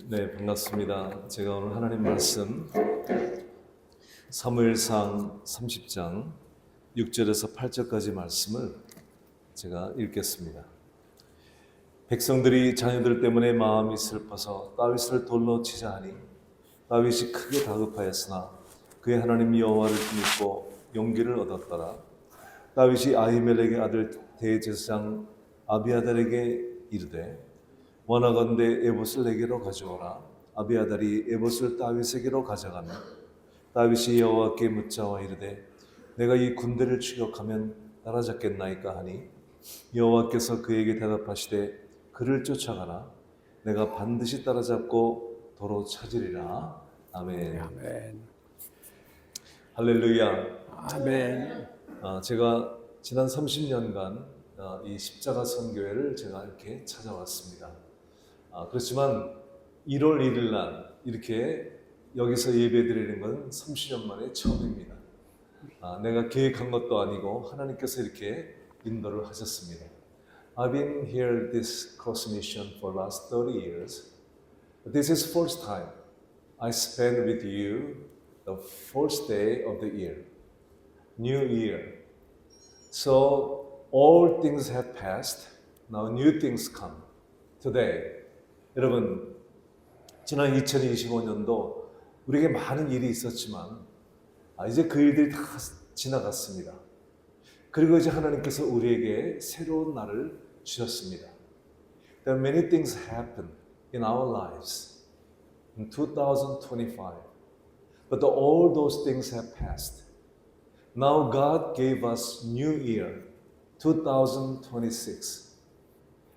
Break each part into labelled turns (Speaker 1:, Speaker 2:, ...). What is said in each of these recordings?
Speaker 1: 네, 반갑습니다. 제가 오늘 하나님 말씀 사무엘상 30장 6절에서 8절까지 말씀을 제가 읽겠습니다. 백성들이 자녀들 때문에 마음이 슬퍼서 다윗을 돌로 치자 하니 다윗이 크게 다급하였으나 그의 하나님 여호와를 믿고 용기를 얻었더라. 다윗이 아히멜렉의 아들 대제사장 아비아달에게 이르되 원하건대 에봇을 내게로 가져오라. 아비아달이 에봇을 다윗에게로 가져가며 다윗이 여호와께 묻자와 이르되 내가 이 군대를 추격하면 따라잡겠나이까 하니 여호와께서 그에게 대답하시되 그를 쫓아가라. 내가 반드시 따라잡고 도로 찾으리라. 아멘.
Speaker 2: 아멘.
Speaker 1: 할렐루야.
Speaker 2: 아멘.
Speaker 1: 제가 지난 30년간 이 십자가 선교회를 제가 이렇게 찾아왔습니다. 그렇지만 1월 1일 날 이렇게 여기서 예배드리는 건 30년 만에 처음입니다. 내가 계획한 것도 아니고 하나님께서 이렇게 인도를 하셨습니다. I've been here this cross mission for last 30 years. But this is first time I spend with you the first day of the year, New Year. So all things have passed. Now new things come. Today. 여러분, 지난 2025년도 우리에게 많은 일이 있었지만 이제 그 일들이 다 지나갔습니다. 그리고 이제 하나님께서 우리에게 새로운 날을 주셨습니다. There are many things happen in our lives in 2025. But all those things have passed. Now God gave us new year, 2026.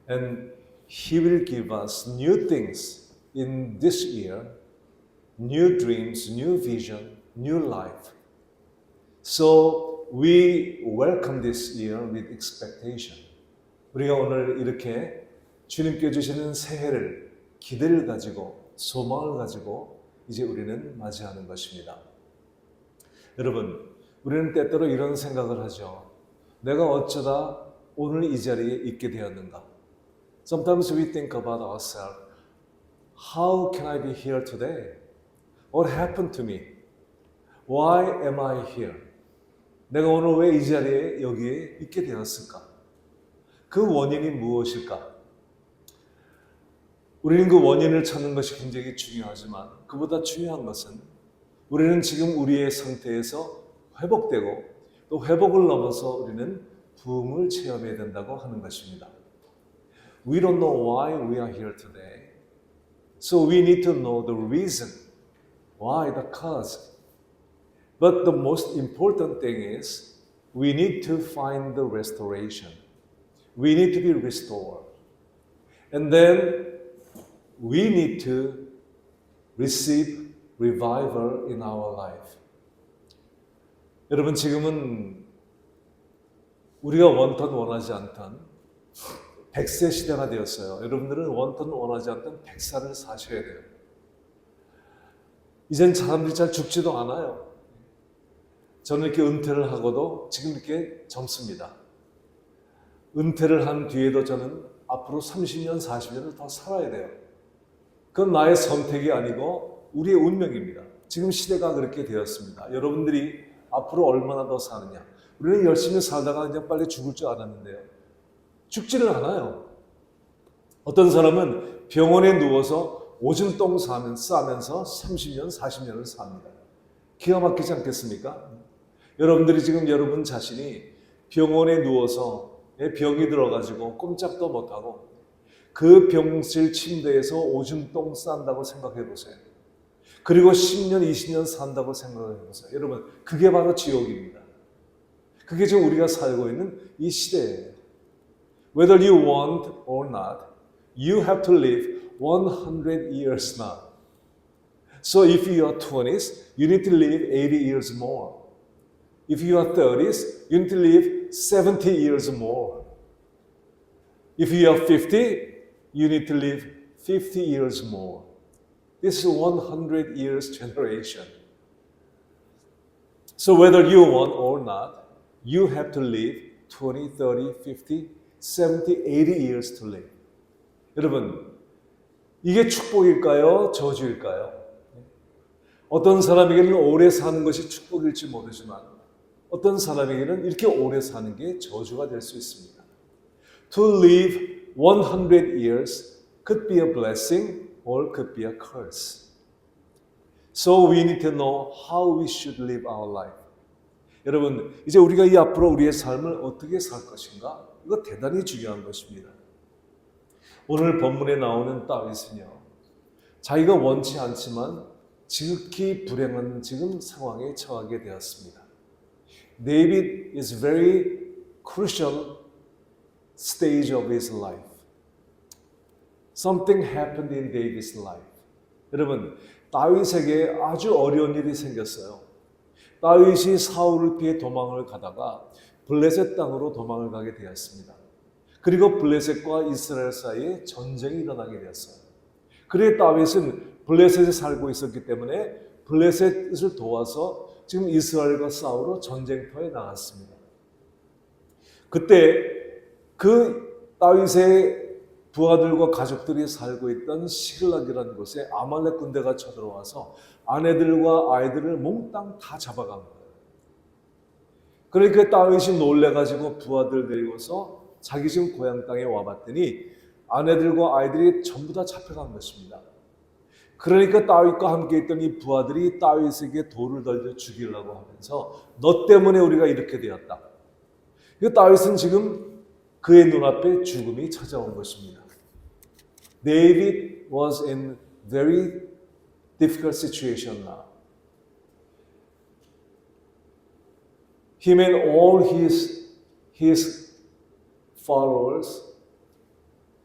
Speaker 1: And He will give us new things in this year, new dreams, new vision, new life. So we welcome this year with expectation. 우리가 오늘 이렇게 주님께 주시는 새해를 기대를 가지고 소망을 가지고 이제 우리는 맞이하는 것입니다. 여러분, 우리는 때때로 이런 생각을 하죠. 내가 어쩌다 오늘 이 자리에 있게 되었는가? Sometimes we think about ourselves. How can I be here today? What happened to me? Why am I here? 내가 오늘 왜 이 자리에 여기에 있게 되었을까? 그 원인이 무엇일까? 우리는 그 원인을 찾는 것이 굉장히 중요하지만 그보다 중요한 것은 우리는 지금 우리의 상태에서 회복되고 또 회복을 넘어서 우리는 부흥을 체험해야 된다고 하는 것입니다. We don't know why we are here today. So we need to know the reason. Why? The cause. But the most important thing is we need to find the restoration. We need to be restored. And then we need to receive revival in our life. 여러분, 지금은 우리가 원ton 원하지 않던 100세 시대가 되었어요. 여러분들은 원ton 원하지 않던 100살을 사셔야 돼요. 이젠 사람들이 잘 죽지도 않아요. 저는 이렇게 은퇴를 하고도 지금 이렇게 젊습니다. 은퇴를 한 뒤에도 저는 앞으로 30년, 40년을 더 살아야 돼요. 그건 나의 선택이 아니고 우리의 운명입니다. 지금 시대가 그렇게 되었습니다. 여러분들이 앞으로 얼마나 더 사느냐. 우리는 열심히 살다가 그냥 빨리 죽을 줄 알았는데요. 죽지를 않아요. 어떤 사람은 병원에 누워서 오줌똥 싸면서 30년, 40년을 삽니다. 기가 막히지 않겠습니까? 여러분들이 지금 여러분 자신이 병원에 누워서 병이 들어가지고 꼼짝도 못하고 그 병실 침대에서 오줌똥 싼다고 생각해 보세요. 그리고 10년, 20년 산다고 생각해 보세요. 여러분, 그게 바로 지옥입니다. 그게 지금 우리가 살고 있는 이 시대예요. Whether you want or not, you have to live 100 years now. So if you are 20s, you need to live 80 years more. If you are 30s, you need to live 70 years more. If you are 50, you need to live 50 years more. This is 100 years generation. So whether you want or not, you have to live 20, 30, 50, 70, 80 years to live. 여러분, 이게 축복일까요? 저주일까요? 어떤 사람에게는 오래 사는 것이 축복일지 모르지만 어떤 사람에게는 이렇게 오래 사는 게 저주가 될 수 있습니다. To live 100 years could be a blessing or could be a curse. So we need to know how we should live our life. 여러분, 이제 우리가 이 앞으로 우리의 삶을 어떻게 살 것인가? 이거 대단히 중요한 것입니다. 오늘 본문에 나오는 다윗은요, 자기가 원치 않지만 지극히 불행한 지금 상황에 처하게 되었습니다. David is very crucial stage of his life. Something happened in David's life. 여러분, 다윗에게 아주 어려운 일이 생겼어요. 다윗이 사울을 피해 도망을 가다가 블레셋 땅으로 도망을 가게 되었습니다. 그리고 블레셋과 이스라엘 사이에 전쟁이 일어나게 되었어요. 그래 다윗은 블레셋에 살고 있었기 때문에 블레셋을 도와서 지금 이스라엘과 싸우러 전쟁터에 나갔습니다. 그때 그 다윗의 부하들과 가족들이 살고 있던 시글락이라는 곳에 아말렉 군대가 쳐들어와서 아내들과 아이들을 몽땅 다 잡아간 거예요. 그러니까 다윗이 놀래가지고 부하들 데리고서 자기 집 고향 땅에 와봤더니 아내들과 아이들이 전부 다 잡혀간 것입니다. 그러니까 다윗과 함께 있던 이 부하들이 다윗에게 돌을 던져 죽이려고 하면서 너 때문에 우리가 이렇게 되었다. 다윗은 지금 그의 눈앞에 죽음이 찾아온 것입니다. David was in very difficult situation now. Him and all his followers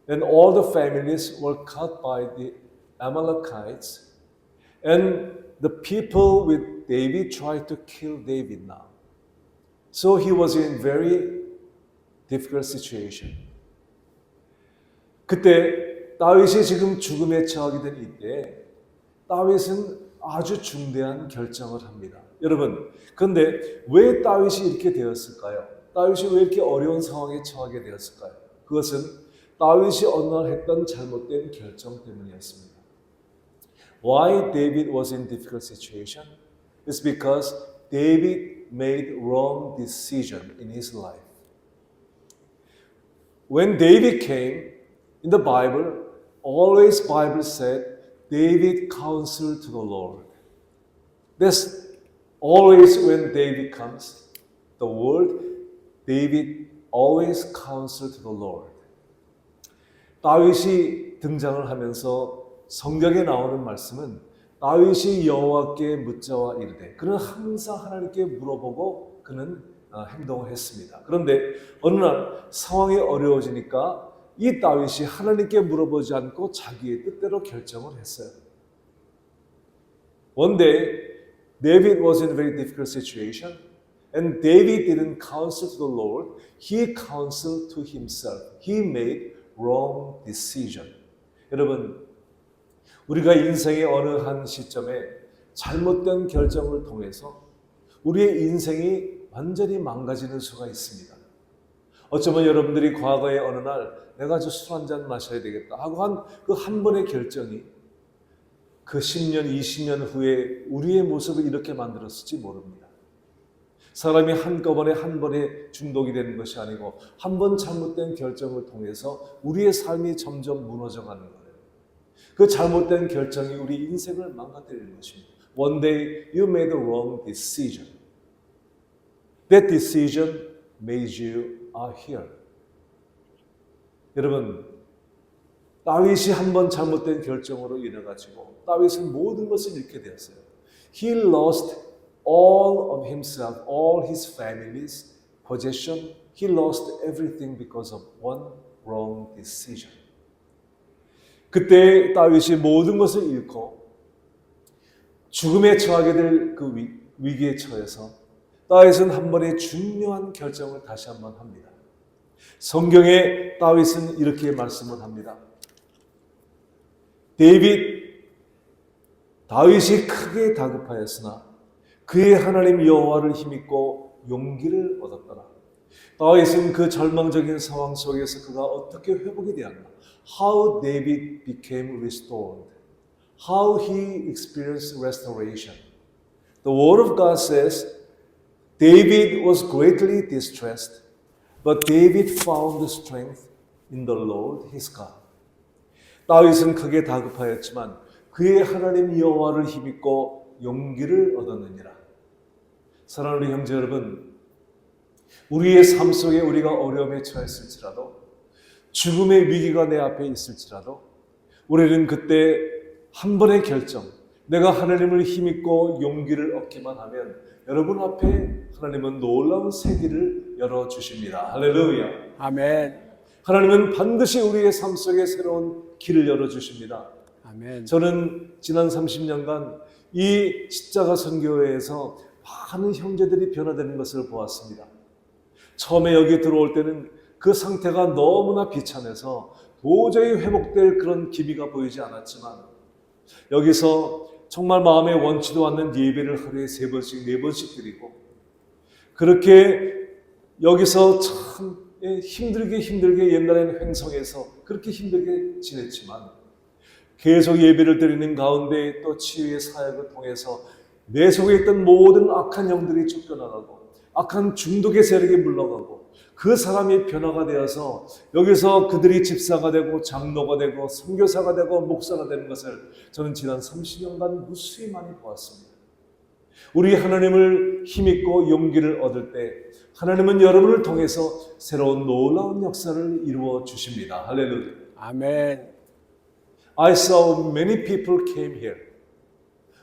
Speaker 1: and all the families were cut by the Amalekites, and the people with David tried to kill David now. So he was in very difficult situation. 그때 다윗이 지금 죽음에 처하게 된 이때 다윗은 아주 중대한 결정을 합니다. 여러분, 그런데 왜 다윗이 이렇게 되었을까요? 다윗이 왜 이렇게 어려운 상황에 처하게 되었을까요? 그것은 다윗이 어느 날 했던 잘못된 결정 때문이었습니다. Why David was in difficult situation? It's because David made wrong decision in his life. When David came in the Bible, always Bible said David counseled to the Lord. That's always when David comes, the word David always counseled to the Lord. 다윗이 등장을 하면서 성경에 나오는 말씀은 다윗이 여호와께 묻자와 이르되 그는 항상 하나님께 물어보고 그는 행동을 했습니다. 그런데 어느 날 상황이 어려워지니까 이 다윗이 하나님께 물어보지 않고 자기의 뜻대로 결정을 했어요. One day, David was in a very difficult situation, and David didn't counsel to the Lord. He counseled to himself. He made wrong decision. 여러분, 우리가 인생의 어느 한 시점에 잘못된 결정을 통해서 우리의 인생이 완전히 망가지는 수가 있습니다. 어쩌면 여러분들이 과거에 어느 날 내가 저 술 한 잔 마셔야 되겠다 하고 한 그 한 번의 결정이 그 10년, 20년 후에 우리의 모습을 이렇게 만들었을지 모릅니다. 사람이 한꺼번에 한 번에 중독이 되는 것이 아니고 한 번 잘못된 결정을 통해서 우리의 삶이 점점 무너져가는 거예요. 그 잘못된 결정이 우리 인생을 망가뜨리는 것입니다. One day you made a wrong decision. That decision made you here. 여러분, 다윗이 한 번 잘못된 결정으로 인해 가지고 다윗은 모든 것을 잃게 되었어요. He lost all of himself, all his family's possession. He lost everything because of one wrong decision. 그때 다윗이 모든 것을 잃고 죽음에 처하게 될 그 위기에 처해서 다윗은 한 번의 중요한 결정을 다시 한번 합니다. 성경에 다윗은 이렇게 말씀을 합니다. 다윗이 크게 다급하였으나 그의 하나님 여호와를 힘입고 용기를 얻었더라. 다윗은 그 절망적인 상황 속에서 그가 어떻게 회복이 되었나? How David became restored. How he experienced restoration. The word of God says, David was greatly distressed, but David found strength in the Lord his God. 다윗은 크게 다급하였지만 그의 하나님 여호와를 힘입고 용기를 얻었느니라. 사랑하는 형제 여러분, 우리의 삶 속에 우리가 어려움에 처했을지라도 죽음의 위기가 내 앞에 있을지라도 우리는 그때 한 번의 결정, 내가 하나님을 힘입고 용기를 얻기만 하면 여러분 앞에 하나님은 놀라운 새 길을 열어주십니다. 할렐루야.
Speaker 2: 아멘.
Speaker 1: 하나님은 반드시 우리의 삶 속에 새로운 길을 열어주십니다.
Speaker 2: 아멘.
Speaker 1: 저는 지난 30년간 이 십자가 선교회에서 많은 형제들이 변화되는 것을 보았습니다. 처음에 여기 들어올 때는 그 상태가 너무나 비참해서 도저히 회복될 그런 기미가 보이지 않았지만 여기서 정말 마음에 원치도 않는 예배를 하루에 3번씩 4번씩 드리고 그렇게 여기서 참 힘들게 옛날에는 횡성해서 그렇게 힘들게 지냈지만 계속 예배를 드리는 가운데 또 치유의 사역을 통해서 내 속에 있던 모든 악한 영들이 쫓겨나가고 악한 중독의 세력이 물러가고 그 사람이 변화가 되어서 여기서 그들이 집사가 되고 장로가 되고 선교사가 되고 목사가 되는 것을 저는 지난 30년간 무수히 많이 보았습니다. 우리 하나님을 힘입고 용기를 얻을 때 하나님은 여러분을 통해서 새로운 놀라운 역사를 이루어 주십니다. 할렐루야.
Speaker 2: 아멘.
Speaker 1: I saw many people came here.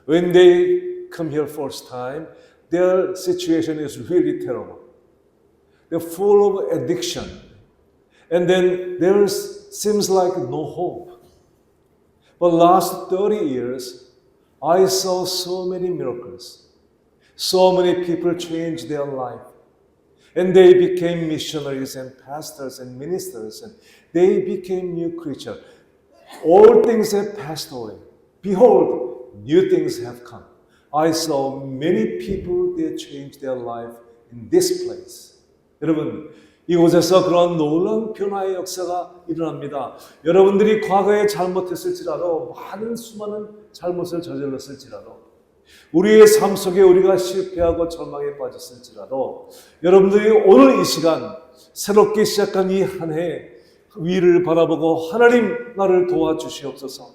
Speaker 1: When they come here first time, their situation is really terrible. They're full of addiction. And then there seems like no hope. But last 30 years, I saw so many miracles. So many people changed their life. And they became missionaries and pastors and ministers. And they became new creatures. All things have passed away. Behold, new things have come. I saw many people that changed their life in this place. 여러분, 이곳에서 그런 놀라운 변화의 역사가 일어납니다. 여러분들이 과거에 잘못했을지라도 많은 수많은 잘못을 저질렀을지라도 우리의 삶 속에 우리가 실패하고 절망에 빠졌을지라도 여러분들이 오늘 이 시간 새롭게 시작한 이 한 해 위를 바라보고 하나님 나를 도와주시옵소서.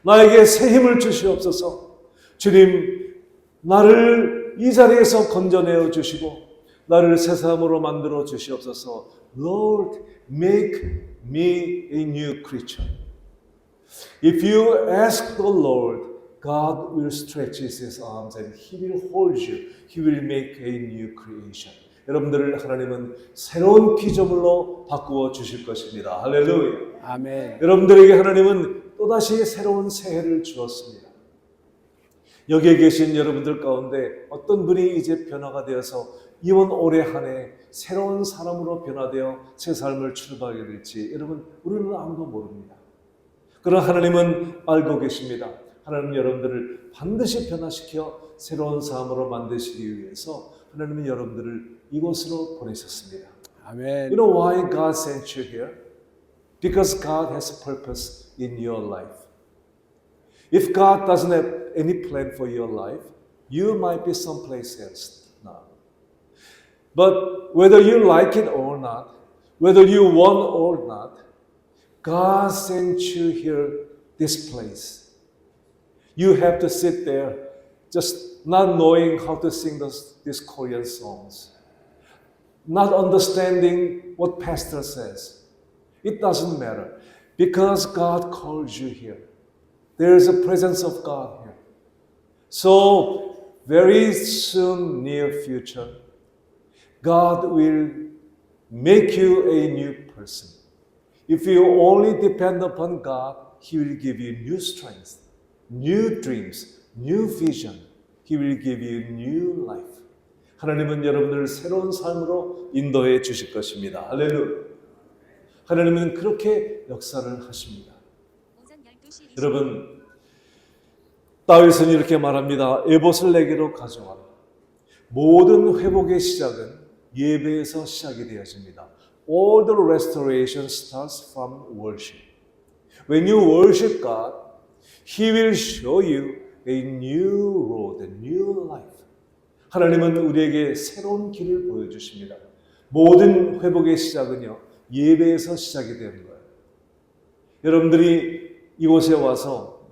Speaker 1: 나에게 새 힘을 주시옵소서. 주님 나를 이 자리에서 건져내어 주시고 나를 새 사람으로 만들어 주시옵소서. Lord, make me a new creature. If you ask the Lord, God will stretch His arms and He will hold you. He will make a new creation. 여러분들을 하나님은 새로운 피조물로 바꾸어 주실 것입니다. 할렐루야.
Speaker 2: 아멘.
Speaker 1: 여러분들에게 하나님은 또다시 새로운 새해를 주었습니다. 여기에 계신 여러분들 가운데 어떤 분이 이제 변화가 되어서 이번 올해 한 해 새로운 사람으로 변화되어 새 삶을 출발하게 될지 여러분 우리는 아무도 모릅니다. 그러나 하나님은 알고 계십니다. 하나님은 여러분들을 반드시 변화시켜 새로운 사람으로 만드시기 위해서 하나님은 여러분들을 이곳으로 보내셨습니다.
Speaker 2: 아멘.
Speaker 1: You know why God sent you here? Because God has a purpose in your life. If God doesn't have any plan for your life, you might be someplace else now. But whether you like it or not, whether you want or not, God sent you here, this place. You have to sit there just not knowing how to sing these Korean songs, not understanding what pastor says. It doesn't matter because God called you here. There is a presence of God here. So very soon, near future, God will make you a new person. If you only depend upon God, He will give you new strength, new dreams, new vision. He will give you new life. 하나님은 여러분들을 새로운 삶으로 인도해 주실 것입니다. 할렐루야. 하나님은 그렇게 역사를 하십니다. 여러분, 다윗은 이렇게 말합니다. 에봇을 내게로 가져와. 모든 회복의 시작은 예배에서 시작이 되어집니다. All the restoration starts from worship. When you worship God, He will show you a new road, a new life. 하나님은 우리에게 새로운 길을 보여주십니다. 모든 회복의 시작은요, 예배에서 시작이 되는 거예요. 여러분들이 이곳에 와서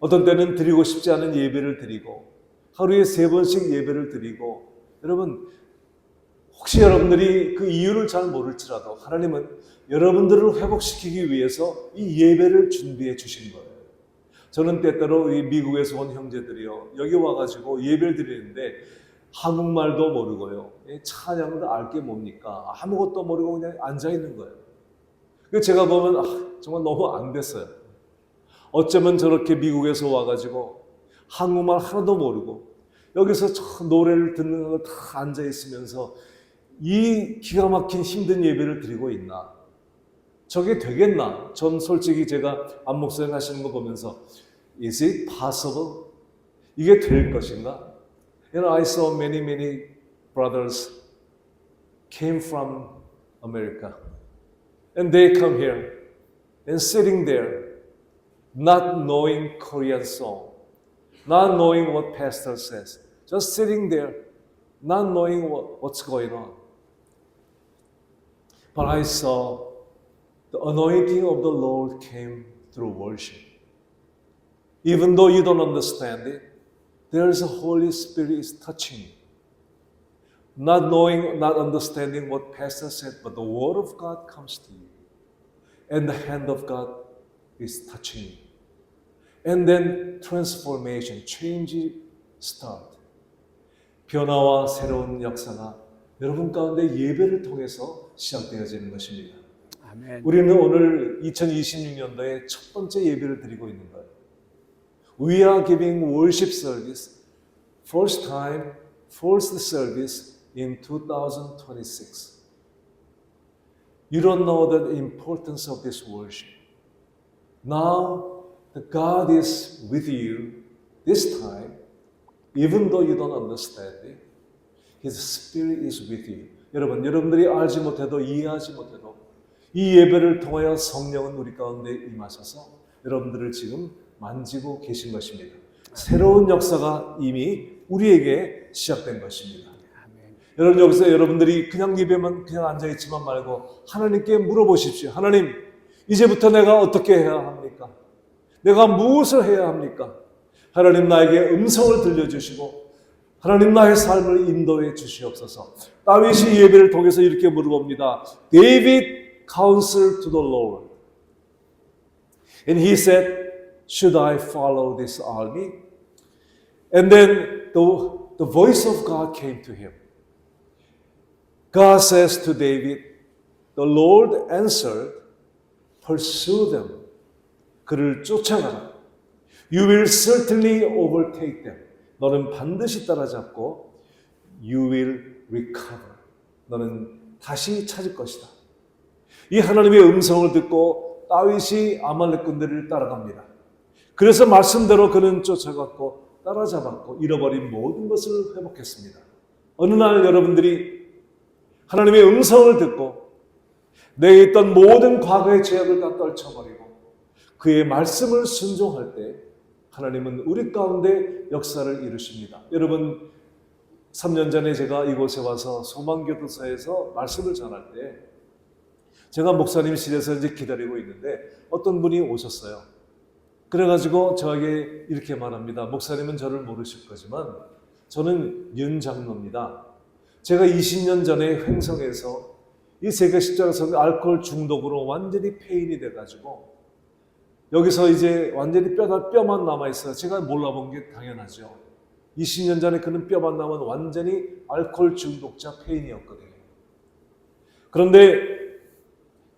Speaker 1: 어떤 때는 드리고 싶지 않은 예배를 드리고 하루에 3번씩 예배를 드리고 여러분 혹시 여러분들이 그 이유를 잘 모를지라도 하나님은 여러분들을 회복시키기 위해서 이 예배를 준비해 주신 거예요. 저는 때때로 이 미국에서 온 형제들이요 여기 와가지고 예배를 드리는데 한국말도 모르고요 찬양도 알 게 뭡니까 아무것도 모르고 그냥 앉아 있는 거예요. 그래서 제가 보면 정말 너무 안 됐어요. 어쩌면 저렇게 미국에서 와가지고 한국말 하나도 모르고 여기서 저 노래를 듣는 거 다 앉아 있으면서 이 기가 막힌 힘든 예배를 드리고 있나? 저게 되겠나? 전 솔직히 제가 안 목사님 하시는 거 보면서 Is it possible? 이게 될 것인가? You know, I saw many brothers came from America and they come here and sitting there not knowing Korean song, not knowing what pastor says, just sitting there not knowing what's going on. But I saw the anointing of the Lord came through worship. Even though you don't understand it, there's a Holy Spirit is touching you. Not knowing, not understanding what pastor said, but the word of God comes to you. And the hand of God is touching you. And then transformation, change start. 변화와 새로운 역사가 여러분 가운데 예배를 통해서 시작되어지는 것입니다.
Speaker 2: 아멘.
Speaker 1: 우리는 오늘 2026년도에 첫 번째 예배를 드리고 있는 거예요. We are giving worship service, first time, first service in 2026. You don't know the importance of this worship. Now, the God is with you this time, even though you don't understand it. His Spirit is with you. 여러분들이 알지 못해도 이해하지 못해도 이 예배를 통하여 성령은 우리 가운데 임하셔서 여러분들을 지금 만지고 계신 것입니다. 새로운 역사가 이미 우리에게 시작된 것입니다.
Speaker 2: 아멘.
Speaker 1: 여러분 여기서 여러분들이 그냥 예배만 그냥 앉아있지만 말고 하나님께 물어보십시오. 하나님, 이제부터 내가 어떻게 해야 합니까? 내가 무엇을 해야 합니까? 하나님 나에게 음성을 들려주시고 하나님 나의 삶을 인도해 주시옵소서. 다윗이 예배를 통해서 이렇게 물어봅니다. David counseled to the Lord. And he said, should I follow this army? And then the voice of God came to him. God says to David, the Lord answered, pursue them. 그를 쫓아가라. You will certainly overtake them. 너는 반드시 따라잡고 you will recover. 너는 다시 찾을 것이다. 이 하나님의 음성을 듣고 다윗이 아말렉 군대를 따라갑니다. 그래서 말씀대로 그는 쫓아갔고 따라잡았고 잃어버린 모든 것을 회복했습니다. 어느 날 여러분들이 하나님의 음성을 듣고 내게 있던 모든 과거의 죄악을 다 떨쳐버리고 그의 말씀을 순종할 때 하나님은 우리 가운데 역사를 이루십니다. 여러분 3년 전에 제가 이곳에 와서 소망교도소에서 말씀을 전할 때 제가 목사님실에서 이제 기다리고 있는데 어떤 분이 오셨어요. 그래가지고 저에게 이렇게 말합니다. 목사님은 저를 모르실 거지만 저는 윤 장로입니다. 제가 20년 전에 횡성에서 이 세계 십자가에서 알코올 중독으로 완전히 폐인이 돼가지고 여기서 이제 완전히 뼈만 남아있어요. 제가 몰라본 게 당연하죠. 20년 전에 그는 뼈만 남은 완전히 알코올 중독자 폐인이었거든요. 그런데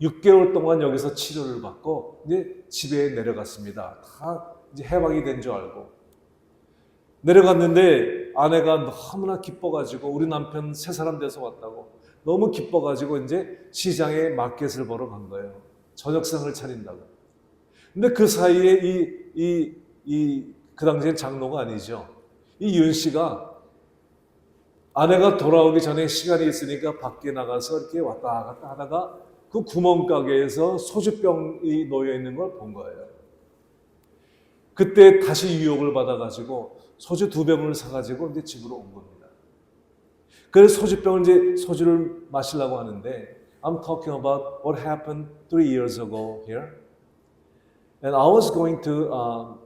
Speaker 1: 6개월 동안 여기서 치료를 받고 이제 집에 내려갔습니다. 다 이제 해방이 된 줄 알고. 내려갔는데 아내가 너무나 기뻐가지고 우리 남편 3사람 돼서 왔다고 너무 기뻐가지고 이제 시장에 마켓을 보러 간 거예요. 저녁상을 차린다고. 근데 그 사이에 그 당시엔 장로가 아니죠. 이 윤 씨가 아내가 돌아오기 전에 시간이 있으니까 밖에 나가서 이렇게 왔다 갔다 하다가 그 구멍가게에서 소주병이 놓여 있는 걸 본 거예요. 그때 다시 유혹을 받아가지고 소주 2병을 사가지고 이제 집으로 온 겁니다. 그래서 소주병을 이제 소주를 마시려고 하는데 I'm talking about what happened 3 years ago here. And I was going to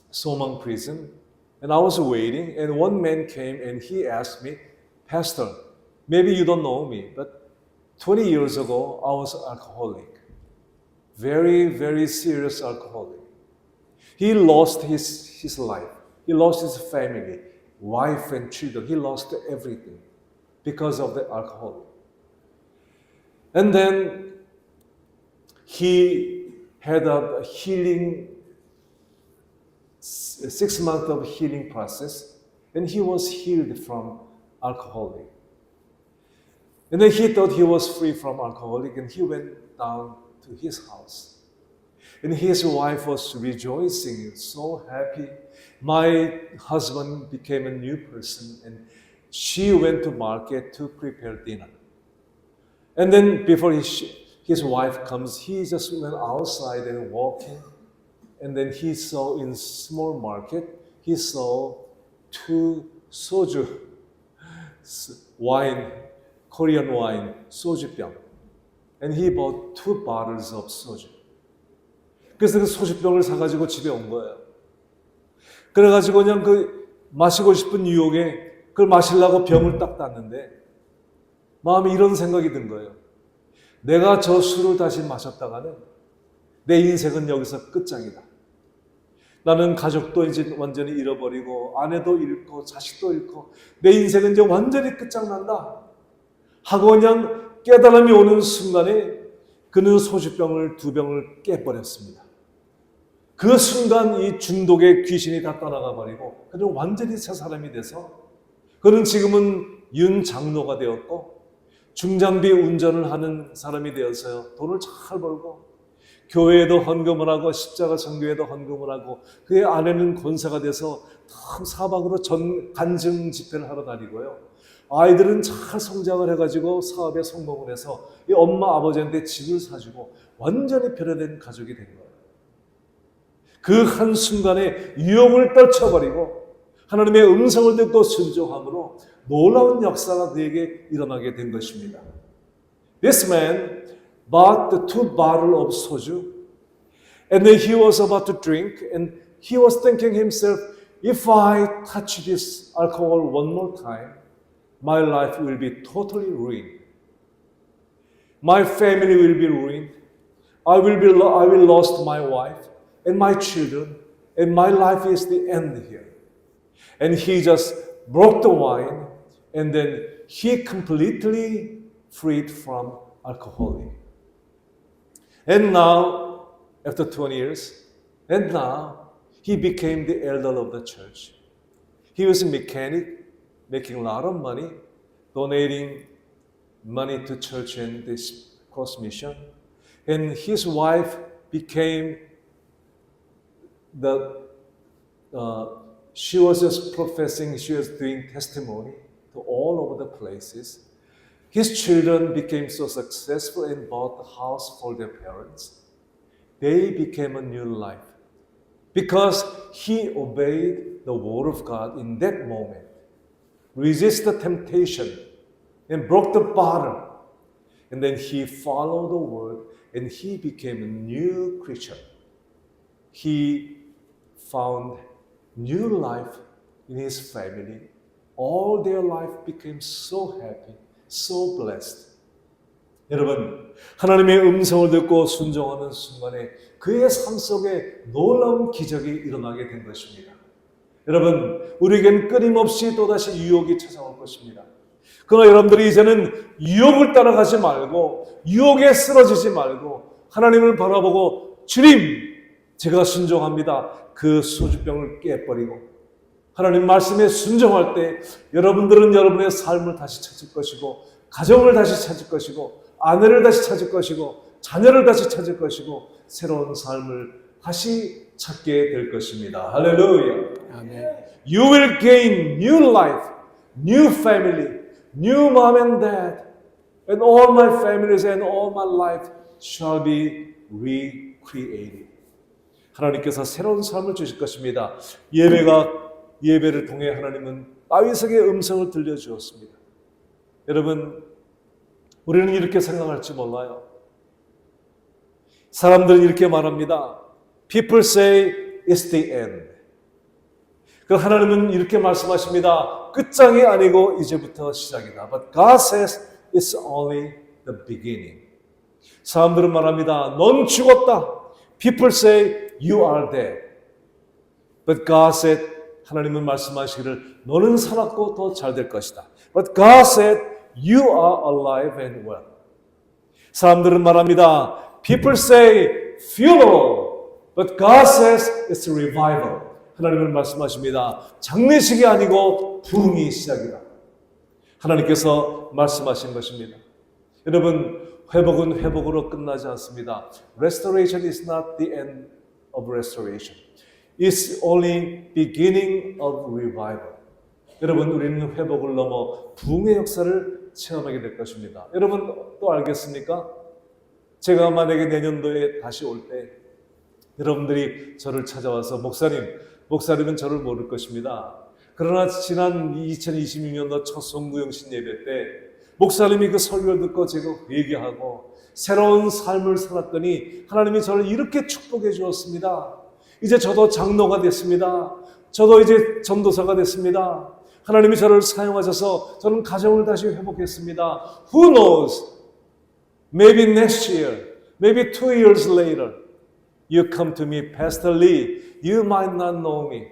Speaker 1: Somang prison and I was waiting and one man came and he asked me, Pastor, maybe you don't know me, but 20 years ago I was alcoholic. Very, very serious alcoholic. He lost his life. He lost his family, wife and children. He lost everything because of the alcohol. And then he had a healing, 6 months of healing process, and he was healed from alcoholic. And then he thought he was free from alcoholic, and he went down to his house. And his wife was rejoicing, so happy. My husband became a new person, and she went to market to prepare dinner. And then before his wife comes, he just went outside and walking. And then he saw in small market, he saw 2 soju, wine, Korean wine, 소주병. And he bought 2 bottles of soju. 그래서 그 소주병을 사가지고 집에 온 거예요. 그래가지고 그냥 그 마시고 싶은 유혹에 그걸 마시려고 병을 딱 땄는데 마음에 이런 생각이 든 거예요. 내가 저 술을 다시 마셨다가는 내 인생은 여기서 끝장이다. 나는 가족도 이제 완전히 잃어버리고 아내도 잃고 자식도 잃고 내 인생은 이제 완전히 끝장난다 하고 그냥 깨달음이 오는 순간에 그는 소주병을 2병을 깨버렸습니다. 그 순간 이 중독의 귀신이 다 떠나가 버리고 그는 완전히 새 사람이 돼서 그는 지금은 윤 장로가 되었고 중장비 운전을 하는 사람이 되어서요. 돈을 잘 벌고 교회에도 헌금을 하고 십자가 선교에도 헌금을 하고 그의 아내는 권사가 돼서 사방으로 간증 집회를 하러 다니고요. 아이들은 잘 성장을 해가지고 사업에 성공을 해서 이 엄마 아버지한테 집을 사주고 완전히 변화된 가족이 된 거예요. 그 한순간에 유혹을 떨쳐버리고 하나님의 음성을 듣고 순종함으로 놀라운 역사가 그에게 일어나게 된 것입니다. This man bought the 2 bottles of soju and then he was about to drink and he was thinking himself, if I touch this alcohol one more time, my life will be totally ruined. My family will be ruined. I will lost my wife and my children, and my life is the end here. And he just broke the wine, and then he completely freed from alcohol. And now, after 20 years, and now he became the elder of the church. He was a mechanic, making a lot of money, donating money to church and this cross mission. And his wife became she was just professing, she was doing testimony to all over the places. His children became so successful and bought a house for their parents. They became a new life because he obeyed the word of God in that moment. Resist the temptation and broke the bottle. And then he followed the word and he became a new creature. He found new life in his family. All their life became so happy, so blessed. 여러분, 하나님의 음성을 듣고 순종하는 순간에 그의 삶 속에 놀라운 기적이 일어나게 된 것입니다. 여러분, 우리에겐 끊임없이 또다시 유혹이 찾아올 것입니다. 그러나 여러분들이 이제는 유혹을 따라가지 말고 유혹에 쓰러지지 말고 하나님을 바라보고 주님, 제가 순종합니다. 그 소주병을 깨버리고 하나님 말씀에 순종할 때 여러분들은 여러분의 삶을 다시 찾을 것이고 가정을 다시 찾을 것이고 아내를 다시 찾을 것이고 자녀를 다시 찾을 것이고 새로운 삶을 다시 찾게 될 것입니다. 할렐루야.
Speaker 2: 아멘.
Speaker 1: You will gain new life new family, new mom and dad, and all my families and all my life shall be recreated. 하나님께서 새로운 삶을 주실 것입니다. 예배를 통해 하나님은 다윗에게 음성을 들려주었습니다. 여러분, 우리는 이렇게 생각할지 몰라요. 사람들은 이렇게 말합니다. People say it's the end. 그 하나님은 이렇게 말씀하십니다. 끝장이 아니고 이제부터 시작이다. But God says it's only the beginning. 사람들은 말합니다. 넌 죽었다. People say you are dead. But God said, 하나님은 말씀하시기를 너는 살았고 더 잘 될 것이다. But God said you are alive and well. 사람들은 말합니다. People say funeral. But God says it's a revival. 하나님은 말씀하십니다. 장례식이 아니고 부흥이 시작이다. 하나님께서 말씀하신 것입니다. 여러분, 회복은 회복으로 끝나지 않습니다. Restoration is not the end of restoration. It's only beginning of revival. 여러분, 우리는 회복을 넘어 부흥의 역사를 체험하게 될 것입니다. 여러분 또 알겠습니까? 제가 만약에 내년도에 다시 올 때 여러분들이 저를 찾아와서 목사님은 저를 모를 것입니다. 그러나 지난 2026년도 첫 송구영신 예배 때 목사님이 그 설교를 듣고 제가 회개하고 새로운 삶을 살았더니 하나님이 저를 이렇게 축복해 주었습니다. 이제 저도 장로가 됐습니다. 저도 이제 전도사가 됐습니다. 하나님이 저를 사용하셔서 저는 가정을 다시 회복했습니다. Who knows? Maybe next year, maybe 2 years later, you come to me, Pastor Lee, you might not know me.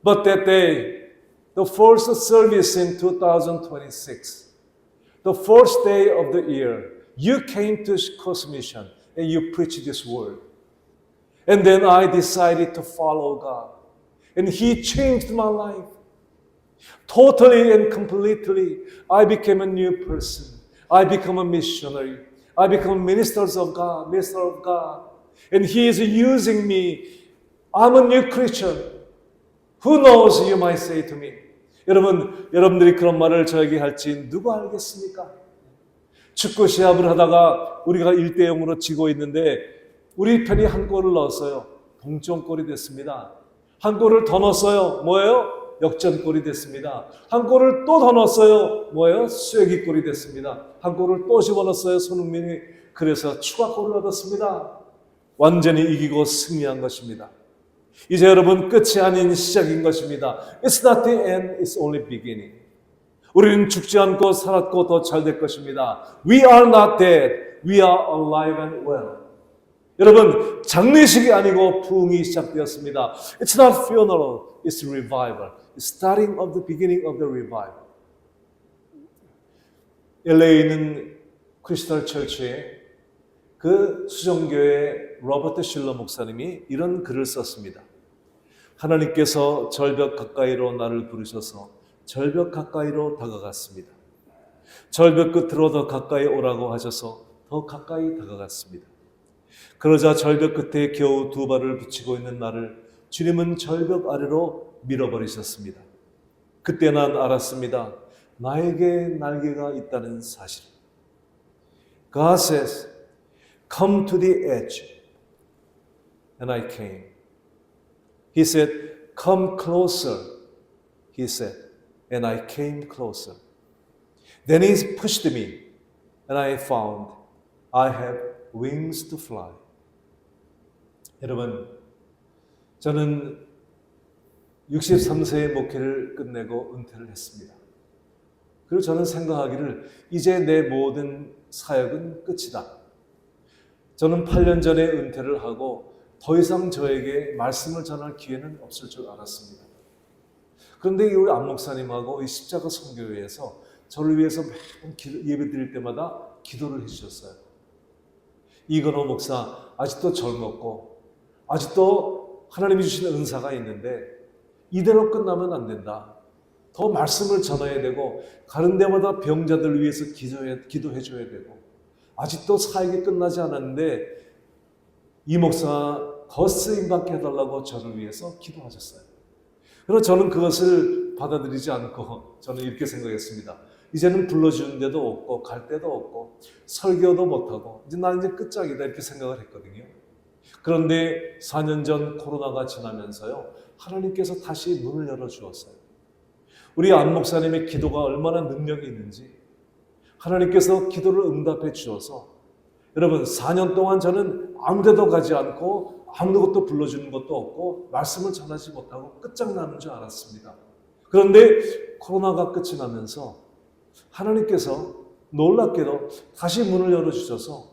Speaker 1: But that day, the first service in 2026, the first day of the year, you came to Cross Mission and you preached this word. And then I decided to follow God. And He changed my life. Totally and completely, I became a new person. I become a missionary. I become minister of God. And He is using me. I'm a new Christian. Who knows, you might say to me. 여러분들이 그런 말을 저에게 할지 누가 알겠습니까? 축구 시합을 하다가 우리가 1대0으로 지고 있는데 우리 편이 한 골을 넣었어요. 동점골이 됐습니다. 한 골을 더 넣었어요. 뭐예요? 역전골이 됐습니다. 한 골을 또 더 넣었어요. 뭐예요? 쐐기골이 됐습니다. 한 골을 또 집어넣었어요. 손흥민이. 그래서 추가골을 얻었습니다. 완전히 이기고 승리한 것입니다. 이제 여러분 끝이 아닌 시작인 것입니다. It's not the end, it's only beginning. 우리는 죽지 않고 살았고 더 잘 될 것입니다. We are not dead, we are alive and well. 여러분, 장례식이 아니고 부흥이 시작되었습니다. It's not funeral, it's revival. It's starting of the beginning of the revival. LA에 있는 크리스탈 철치에 그 수정교회 로버트 실러 목사님이 이런 글을 썼습니다. 하나님께서 절벽 가까이로 나를 부르셔서 절벽 가까이로 다가갔습니다. 절벽 끝으로 더 가까이 오라고 하셔서 더 가까이 다가갔습니다. 그러자 절벽 끝에 겨우 2발을 붙이고 있는 나를 주님은 절벽 아래로 밀어버리셨습니다. 그때 난 알았습니다. 나에게 날개가 있다는 사실. God says, come to the edge. And I came. He said, come closer. He said, and I came closer. Then He pushed me, and I found I have wings to fly. 여러분, 저는 63세의 목회를 끝내고 은퇴를 했습니다. 그리고 저는 생각하기를 이제 내 모든 사역은 끝이다. 저는 8년 전에 은퇴를 하고 더 이상 저에게 말씀을 전할 기회는 없을 줄 알았습니다. 그런데 우리 안 목사님하고 이 십자가 선교회에서 저를 위해서 매번 예배 드릴 때마다 기도를 해주셨어요. 이건호 목사 아직도 젊었고 아직도 하나님이 주신 은사가 있는데 이대로 끝나면 안 된다. 더 말씀을 전해야 되고 가는 데마다 병자들 위해서 기도해 줘야 되고 아직도 사역이 끝나지 않았는데 이 목사가 더 쓰임받게 해달라고 저를 위해서 기도하셨어요. 그래서 저는 그것을 그것을 받아들이지 않고 저는 이렇게 생각했습니다. 이제는 불러주는 데도 없고 갈 데도 없고 설교도 못하고 이제 나 이제 끝장이다 이렇게 생각을 했거든요. 그런데 4년 전 코로나가 지나면서요, 하나님께서 다시 문을 열어주었어요. 우리 안 목사님의 기도가 얼마나 능력이 있는지 하나님께서 기도를 응답해 주셔서 여러분 4년 동안 저는 아무 데도 가지 않고 아무것도 불러주는 것도 없고 말씀을 전하지 못하고 끝장나는 줄 알았습니다. 그런데 코로나가 끝이 나면서 하나님께서 놀랍게도 다시 문을 열어주셔서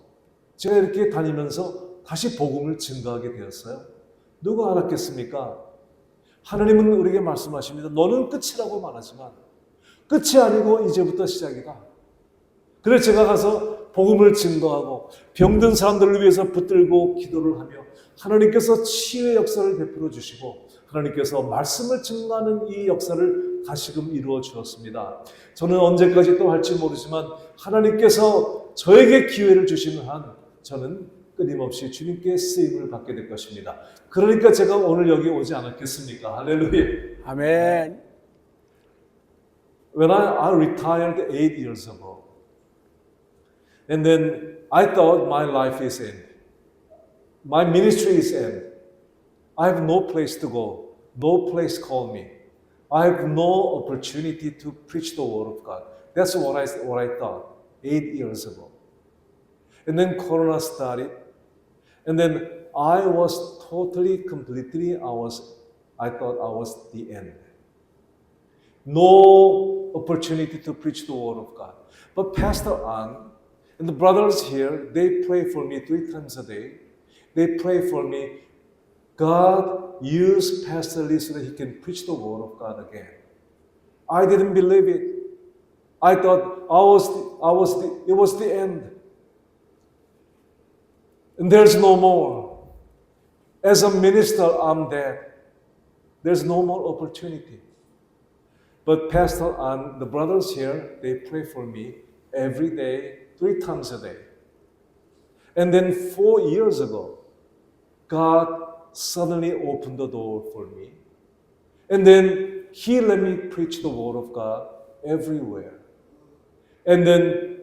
Speaker 1: 제가 이렇게 다니면서 다시 복음을 증거하게 되었어요. 누가 알았겠습니까? 하나님은 우리에게 말씀하십니다. 너는 끝이라고 말하지만 끝이 아니고 이제부터 시작이다. 그래서 제가 가서 복음을 증거하고 병든 사람들을 위해서 붙들고 기도를 하며 하나님께서 치유의 역사를 베풀어 주시고 하나님께서 말씀을 증거하는 이 역사를 다시금 이루어 주었습니다. 저는 언제까지 또 할지 모르지만 하나님께서 저에게 기회를 주시는 한 저는 끊임없이 주님께 쓰임을 받게 될 것입니다. 그러니까 제가 오늘 여기 오지 않았겠습니까? 할렐루야.
Speaker 2: 아멘.
Speaker 1: When I retired 8 years ago, and then I thought my life is end. My ministry is end. I have no place to go. No place call me. I have no opportunity to preach the word of God. That's what I thought 8 years ago. And then Corona started. And then I was totally, completely, I thought I was the end. No opportunity to preach the word of God. But Pastor Ang and the brothers here, they pray for me 3 times a day. They pray for me. God use Pastor Lee so that he can preach the word of God again. I didn't believe it. I thought it was the end. And there's no more. As a minister, I'm dead. There's no more opportunity. But Pastor and the brothers here, they pray for me every day, 3 times a day. And then 4 years ago, God suddenly opened the door for me. And then He let me preach the Word of God everywhere. And then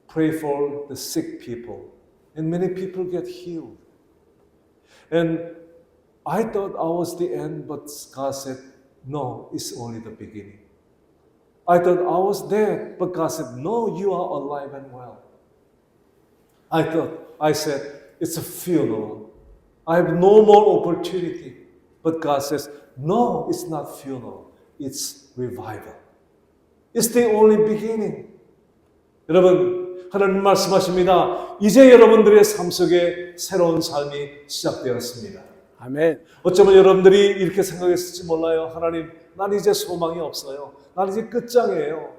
Speaker 1: pray for the sick people. And many people get healed. And I thought I was the end, but God said, no, it's only the beginning. I thought I was dead, but God said, no, you are alive and well. I said, it's a funeral. I have no more opportunity. But God says, no, it's not funeral. It's revival. It's the only beginning. 여러분, 하나님 말씀하십니다. 이제 여러분들의 삶 속에 새로운 삶이 시작되었습니다.
Speaker 2: 아멘.
Speaker 1: 어쩌면 여러분들이 이렇게 생각했을지 몰라요. 하나님, 난 이제 소망이 없어요. 난 이제 끝장이에요.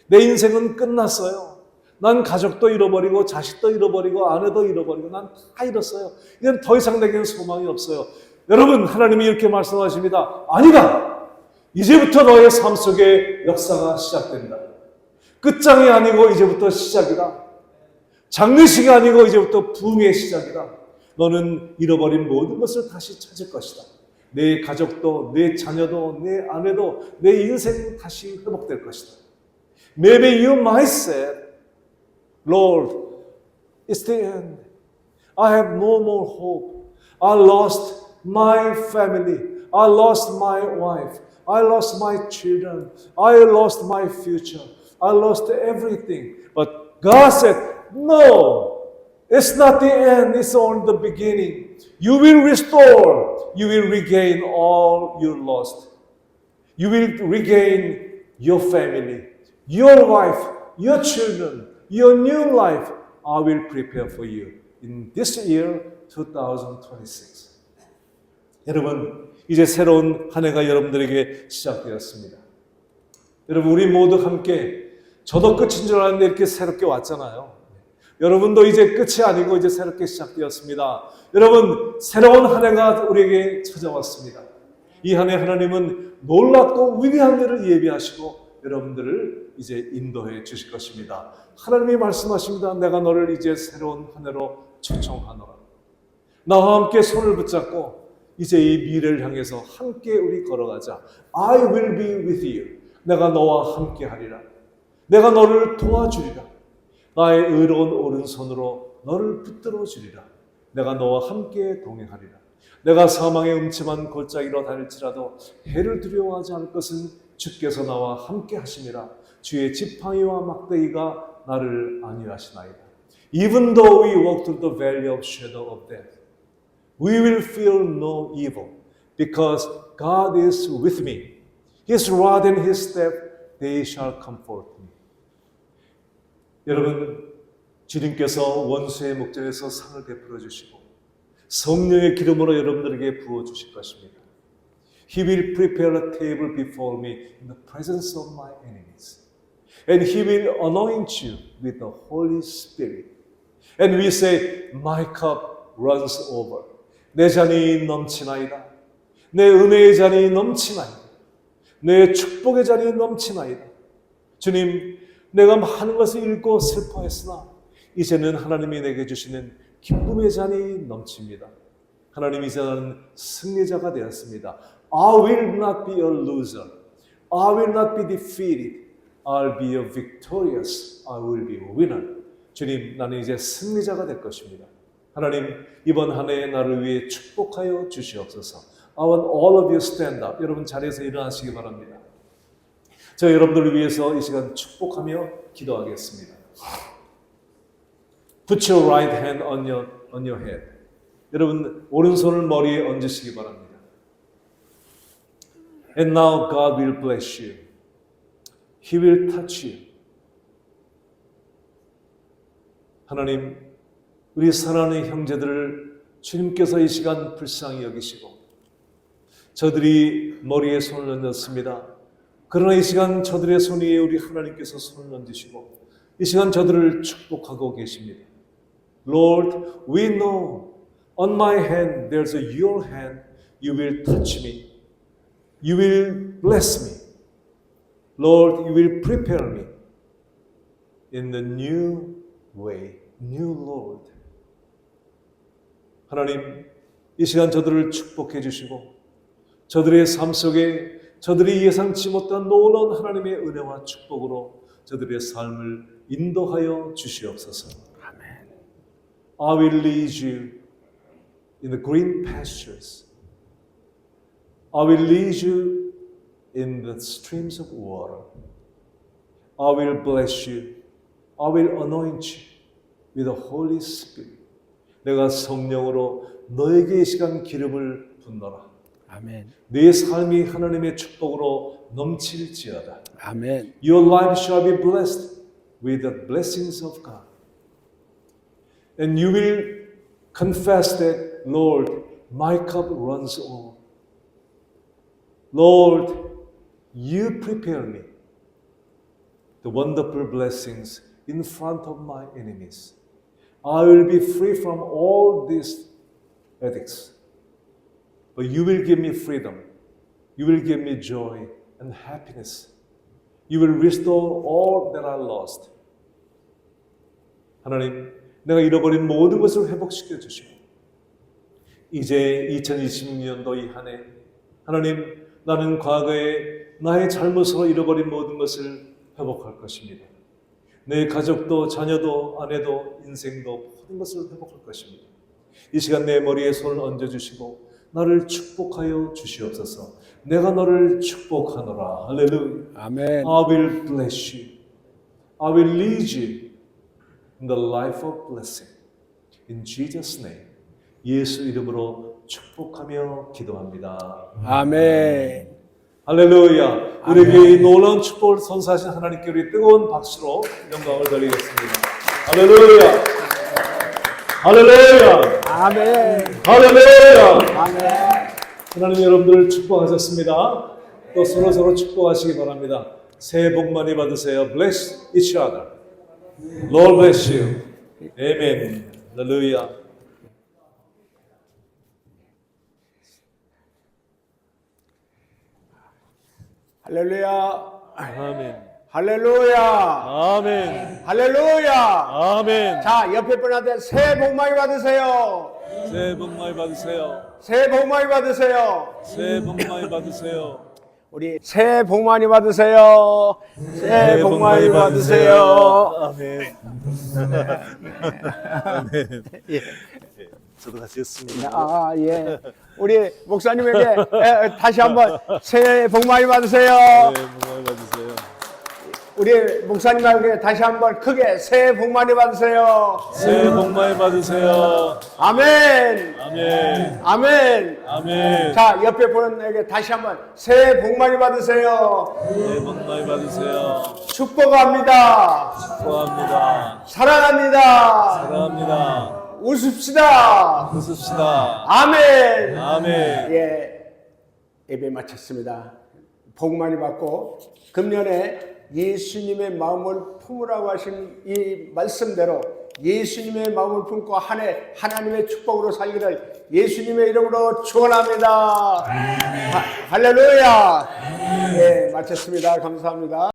Speaker 1: 내 인생은 끝났어요. 난 가족도 잃어버리고 자식도 잃어버리고 아내도 잃어버리고 난 다 잃었어요. 이제는 더 이상 내게는 소망이 없어요. 여러분, 하나님이 이렇게 말씀하십니다. 아니다. 이제부터 너의 삶 속에 역사가 시작된다. 끝장이 아니고 이제부터 시작이다. 장례식이 아니고 이제부터 부흥의 시작이다. 너는 잃어버린 모든 것을 다시 찾을 것이다. 내 가족도, 내 자녀도, 내 아내도, 내 인생도 다시 회복될 것이다. Maybe you might say, Lord, it's the end. I have no more hope. I lost my family. I lost my wife. I lost my children. I lost my future. I lost everything. But God said, no, it's not the end. It's only the beginning. You will restore. You will regain all you lost. You will regain your family, your wife, your children, your new life. I will prepare for you in this year, 2026. 여러분, 이제 새로운 한 해가 여러분들에게 시작되었습니다. 여러분, 우리 모두 함께 저도 끝인 줄 알았는데 이렇게 새롭게 왔잖아요. 여러분도 이제 끝이 아니고 이제 새롭게 시작되었습니다. 여러분, 새로운 한 해가 우리에게 찾아왔습니다. 이 한 해 하나님은 놀랍고 위대한 일을 예비하시고 여러분들을 이제 인도해 주실 것입니다. 하나님이 말씀하십니다. 내가 너를 이제 새로운 한 해로 초청하노라. 나와 함께 손을 붙잡고 이제 이 미래를 향해서 함께 우리 걸어가자. I will be with you. 내가 너와 함께 하리라. 내가 너를 도와주리라. 나의 의로운 오른손으로 너를 붙들어 주리라. 내가 너와 함께 동행하리라. 내가 사망의 음침한 골짜기로 다닐지라도 해를 두려워하지 않을 것은 주께서 나와 함께 하심이라. 주의 지팡이와 막대기가 나를 안위하시나이다. Even though we walk through the valley of shadow of death, we will fear no evil, because God is with me. His rod and His staff, they shall comfort me. 여러분, 주님께서 원수의 목전에서 상을 베풀어 주시고 성령의 기름으로 여러분들에게 부어 주실 것입니다. He will prepare a table before me in the presence of my enemies. And He will anoint you with the Holy Spirit. And we say, my cup runs over. 내 잔이 넘치나이다. 내 은혜의 잔이 넘치나이다. 내 축복의 잔이 넘치나이다. 주님, 내가 많은 것을 잃고 슬퍼했으나 이제는 하나님이 내게 주시는 기쁨의 잔이 넘칩니다. 하나님, 이제 나는 승리자가 되었습니다. I will not be a loser. I will not be defeated. I'll be a victorious. I will be a winner. 주님, 나는 이제 승리자가 될 것입니다. 하나님, 이번 한 해 나를 위해 축복하여 주시옵소서. I want all of you stand up. 여러분 자리에서 일어나시기 바랍니다. 저 여러분들을 위해서 이 시간 축복하며 기도하겠습니다. Put your right hand on your head. 여러분 오른손을 머리에 얹으시기 바랍니다. And now God will bless you. He will touch you. 하나님, 우리 사랑하는 형제들을 주님께서 이 시간 불쌍히 여기시고 저들이 머리에 손을 얹었습니다. 그러나 이 시간 저들의 손 위에 우리 하나님께서 손을 얹으시고 이 시간 저들을 축복하고 계십니다. Lord, we know on my hand there's a your hand. You will touch me. You will bless me. Lord, you will prepare me in the new way, new Lord. 하나님, 이 시간 저들을 축복해 주시고 저들의 삶 속에 저들이 예상치 못한 놀라운 하나님의 은혜와 축복으로 저들의 삶을 인도하여 주시옵소서.
Speaker 2: 아멘.
Speaker 1: I will lead you in the green pastures. I will lead you in the streams of water. I will bless you. I will anoint you with the Holy Spirit. 내가 성령으로 너에게 이 시간 기름을 붓노라.
Speaker 2: 아멘.
Speaker 1: 네 삶이 하나님의 축복으로 넘칠지어다.
Speaker 2: 아멘.
Speaker 1: Your life shall be blessed with the blessings of God. And you will confess that, Lord, my cup runs over. Lord, you prepare me the wonderful blessings in front of my enemies. I will be free from all these addicts. But you will give me freedom. You will give me joy and happiness. You will restore all that I lost. 하나님, 내가 잃어버린 모든 것을 회복시켜 주시고 이제 2026년도 이 한 해 하나님, 나는 과거에 나의 잘못으로 잃어버린 모든 것을 회복할 것입니다. 내 가족도 자녀도 아내도 인생도 모든 것을 회복할 것입니다. 이 시간 내 머리에 손을 얹어주시고 나를 축복하여 주시옵소서. 내가 너를 축복하노라. 할렐루야.
Speaker 2: 아멘.
Speaker 1: I will bless you. I will lead you in the life of blessing. In Jesus' name. 예수 이름으로 축복하며 기도합니다.
Speaker 2: 아멘.
Speaker 1: 할렐루야. 우리에게 이 놀라운 축복을 선사하신 하나님께 우리 뜨거운 박수로 영광을 돌리겠습니다. 할렐루야. 할렐루야.
Speaker 2: 아멘.
Speaker 1: 할렐루야.
Speaker 2: 아멘.
Speaker 1: 하나님 여러분들을 축복하셨습니다. 또 서로 축복하시기 바랍니다. 새해 복 많이 받으세요. Bless each other. Lord bless you. Amen. 할렐루야.
Speaker 2: 할렐루야.
Speaker 1: 아멘.
Speaker 2: 할렐루야.
Speaker 1: 아멘.
Speaker 2: 할렐루야.
Speaker 1: 아멘.
Speaker 2: 자, 옆에 분한테 새해 복 많이 받으세요.
Speaker 1: 새해 복 많이 받으세요.
Speaker 2: 새해 복 많이 받으세요.
Speaker 1: 새해 복 많이 받으세요.
Speaker 2: 우리 새해 복 많이 받으세요. 새해 복 많이 받으세요.
Speaker 1: 아멘. 아멘.
Speaker 2: 예.
Speaker 1: 저도 같이 했습니다.
Speaker 2: 아, 예. 우리 목사님에게 다시 한번 새해 복 많이 받으세요.
Speaker 1: 새해 복 많이 받으세요.
Speaker 2: 우리 목사님에게 다시 한번 크게 새해 복 많이 받으세요.
Speaker 1: 새해 복 많이 받으세요.
Speaker 2: 아멘.
Speaker 1: 아멘.
Speaker 2: 아멘.
Speaker 1: 아멘.
Speaker 2: 자, 옆에 보는 에게 다시 한번 새해 복 많이 받으세요.
Speaker 1: 새해 복 많이 받으세요.
Speaker 2: 축복합니다.
Speaker 1: 축복합니다.
Speaker 2: 사랑합니다.
Speaker 1: 사랑합니다.
Speaker 2: 웃읍시다.
Speaker 1: 웃읍시다.
Speaker 2: 아멘.
Speaker 1: 아멘.
Speaker 2: 예, 예배 마쳤습니다. 복 많이 받고 금년에 예수님의 마음을 품으라고 하신 이 말씀대로 예수님의 마음을 품고 한 해 하나님의 축복으로 살기를 예수님의 이름으로 축원합니다. 할렐루야. 예, 마쳤습니다. 감사합니다.